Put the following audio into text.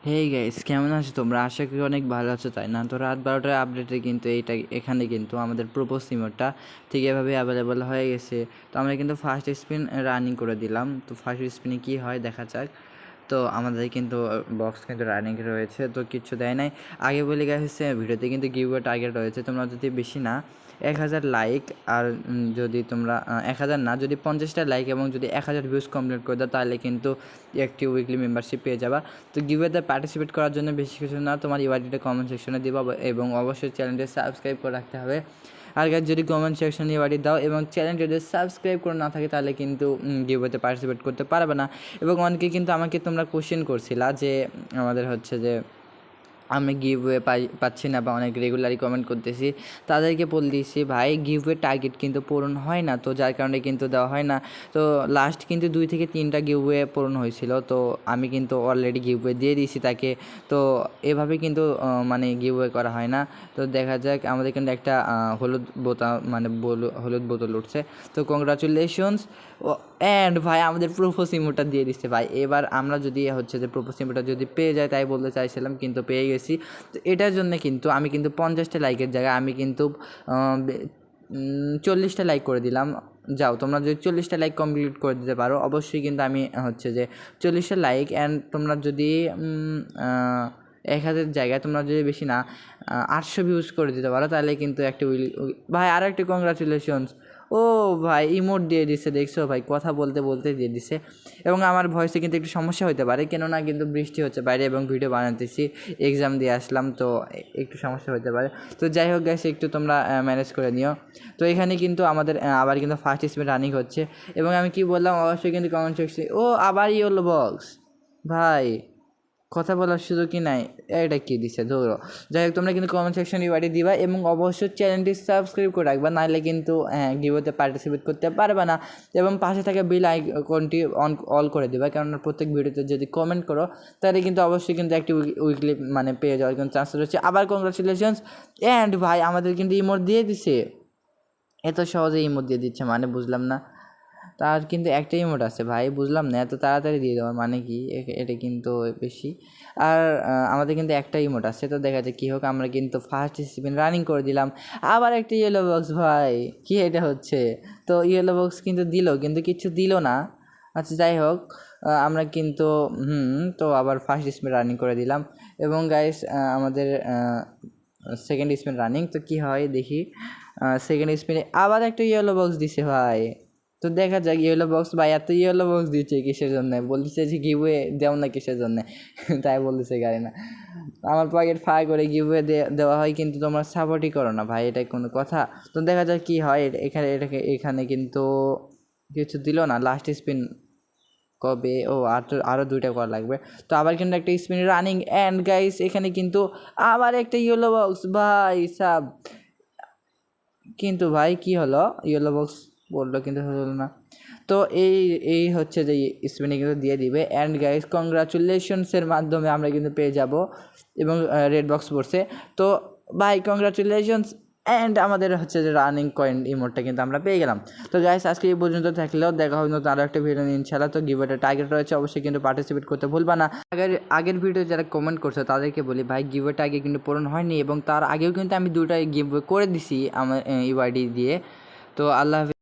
Hey guys, কেমন আছো তোমরা? আশা করি অনেক ভালো আছো, তাই না? তো রাত 12টার আপডেটে কিন্তু এখানে কিন্তু আমাদের প্রোপোজ সিমোডটা ঠিক এভাবে অ্যাভেলেবল হয়ে গেছে। তো আমরা কিন্তু ফার্স্ট স্পিন রানিং করে দিলাম। তো ফার্স্ট স্পিনে কী হয় দেখা যাক। তো আমাদের কিন্তু বক্স কিন্তু রানিং রয়েছে, তো কিচ্ছু দেয় নাই। আগে বলে গেছে ভিডিওতে কিন্তু গিভওয়ে টার্গেট রয়েছে। তোমরা যদি বেশি না 1000 লাইক, আর যদি তোমরা 1000 না, যদি 50টা লাইক এবং যদি 1000 ভিউজ কমপ্লিট করে দাও, তাহলে কিন্তু একটি উইকলি মেম্বারশিপ পেয়ে যাবা। তো গিভওয়েতে পার্টিসিপেট করার জন্য বেশি কিছু না, তোমার ইউআইডিটা কমেন্ট সেকশনে দিবা এবং অবশ্যই চ্যানেলটি সাবস্ক্রাইব করে রাখতে হবে। আর গাইস, যদি কমেন্ট সেকশনে ইউআইডি দাও এবং চ্যানেল যদি সাবস্ক্রাইব করে না থাকে, তাহলে কিন্তু গিভওয়েতে পার্টিসিপেট করতে পারবে না। এবং অনেকে কিন্তু আমাকে তোমরা কোশ্চেন করছিলা যে আমাদের হচ্ছে যে আমি গিভওয়ে পাচ্ছি না বা অনেক রেগুলারই কমেন্ট করতেছি, তাদেরকে বলে দিয়েছি ভাই গিভওয়ে টার্গেট কিন্তু পূরণ হয় না, তো যার কারণে কিন্তু দেওয়া হয় না। তো লাস্ট কিন্তু 2 থেকে 3টা গিভওয়ে পূরণ হয়েছিল, তো আমি কিন্তু অলরেডি গিভওয়ে দিয়ে দিয়েছি তাকে। তো এভাবে কিন্তু মানে গিভওয়ে করা হয় না। তো দেখা যাক, আমাদের কিন্তু একটা হলুদ বোতাম মানে হলুদ বোতল উঠছে। তো কংগ্রাচুলেশনস। অ্যান্ড ভাই আমাদের প্রোপোজ ইমোটা দিয়ে দিচ্ছে ভাই। এবার আমরা যদি হচ্ছে যে প্রোপোজ ইমোটা যদি পেয়ে যাই, তাই বলতে চাইছিলাম, কিন্তু পেয়ে গেছি। তো এটার জন্য কিন্তু আমি কিন্তু 50টা লাইকের জায়গায় আমি কিন্তু 40টা লাইক করে দিলাম। যাও, তোমরা যদি 40টা লাইক কমপ্লিট করে দিতে পারো, অবশ্যই কিন্তু আমি হচ্ছে যে 40টা লাইক, অ্যান্ড তোমরা যদি 1000 জায়গায় তোমরা যদি বেশি না 800 ভিউজ করে দিতে পারো, তাহলে কিন্তু একটা ভাই আরও একটি কংগ্রাচুলেশনস। ও ভাই ইমোট দিয়ে দিচ্ছে, দেখছো ভাই, কথা বলতে বলতে দিয়ে দিচ্ছে। এবং আমার ভয়েসে কিন্তু একটু সমস্যা হতে পারে, কেননা কিন্তু বৃষ্টি হচ্ছে বাইরে এবং ভিডিও বানাতেছি, এক্সাম দিয়ে আসলাম, তো একটু সমস্যা হতে পারে। তো যাই হোক গ্যাস, একটু তোমরা ম্যানেজ করে নিও। তো এখানে কিন্তু আমাদের আবার কিন্তু ফার্স্ট স্পিন রানিং হচ্ছে। এবং আমি কি বললাম অবশ্যই কিন্তু কমেন্ট সেকশনে, ও আবার ইয়েলো বক্স ভাই, কথা বলার সুযোগই নাই, এটা কী দিছে ধরো। যাই হোক, তোমরা কিন্তু কমেন্ট সেকশনে ইউআইডি দিবা এবং অবশ্যই চ্যানেলটি সাবস্ক্রাইব করে রাখবা, নাহলে কিন্তু গিভওয়েতে পার্টিসিপেট করতে পারবে না। এবং পাশে থাকা বেল আইকনটি অল করে দেবা, কেননা প্রত্যেক ভিডিওতে যদি কমেন্ট করো, তাহলে কিন্তু অবশ্যই কিন্তু একটি উইকলি মানে পেয়ে যাওয়ার কিন্তু চান্স রয়েছে। আবার কংগ্রাচুলেশনস। অ্যান্ড ভাই আমাদের কিন্তু ইমোট দিয়ে দিছে, এত সহজে ইমোট দিয়ে দিচ্ছে মানে বুঝলাম না। তার কিন্তু একটা ইমোট আছে ভাই, বুঝলাম না এত তাড়াতাড়ি দিয়ে দেওয়ার মানে কি, এটা কিন্তু বেশি। আর আমাদের কিন্তু একটা ইমোট আছে, তো দেখা যায় কী হোক, আমরা কিন্তু ফার্স্ট স্পিন রানিং করে দিলাম। আবার একটা ইয়েলো বক্স ভাই, কি এটা হচ্ছে? তো ইয়েলো বক্স কিন্তু দিল, কিন্তু কিছু দিল না। আচ্ছা যাই হোক, আমরা কিন্তু তো আবার ফার্স্ট স্পিন রানিং করে দিলাম। এবং গাইস, আমাদের সেকেন্ড স্পিন রানিং, তো কী হয় দেখি। সেকেন্ড স্পিনে আবার একটা ইয়েলো বক্স দিছে ভাই। তো দেখা যাক ইয়েলো বক্স ভাই, এত ইয়েলো বক্স দিচ্ছে কিসের জন্য? বলতেছে যে গিভওয়ে দেও না কিসের জন্য? তাই বলতেছে গাড়ি না, আমার পকেট ফাঁকা করে গিভওয়ে দেওয়া হয়, কিন্তু তোমরা সাপোর্টই করো না ভাই, এটা কোনো কথা? তো দেখা যাক কী হয়। এখানে কিন্তু কিছু দিল না। লাস্ট স্পিন কবে? ও আরও 2টা করা লাগবে। তো আবার কিন্তু একটা স্পিন রানিং, অ্যান্ড গাইস এখানে কিন্তু আবার একটা ইয়েলো বক্স ভাই সাব। কিন্তু ভাই কি হলো, ইয়েলো বক্স বললো কিন্তু হলো না। তো এই হচ্ছে যে স্পিনে কিন্তু দিয়ে দিবে। অ্যান্ড গাইস কংগ্রাচুলেশনসের মাধ্যমে আমরা কিন্তু পেয়ে যাব। এবং রেড বক্স পড়ছে। তো ভাই কংগ্রাচুলেশনস, অ্যান্ড আমাদের হচ্ছে যে রানিং কয়েন ইমোটটা কিন্তু আমরা পেয়ে গেলাম। তো গাইস আজকে এই পর্যন্ত থাকলেও, দেখা হবে নতুন আরও একটা ভিডিও নিয়ে ইনশাআল্লাহ। তো গিভওয়েতে টার্গেট রয়েছে, অবশ্যই কিন্তু পার্টিসিপেট করতে ভুলবা না। আগের ভিডিও যারা কমেন্ট করছে তাদেরকে বলি ভাই, গিভওয়েটা আগে কিন্তু পূরণ হয়নি, এবং তার আগেও কিন্তু আমি 2টা গিভওয়ে করে দিছি আমার ইউআইডি দিয়ে। তো আল্লাহ হাফেজ।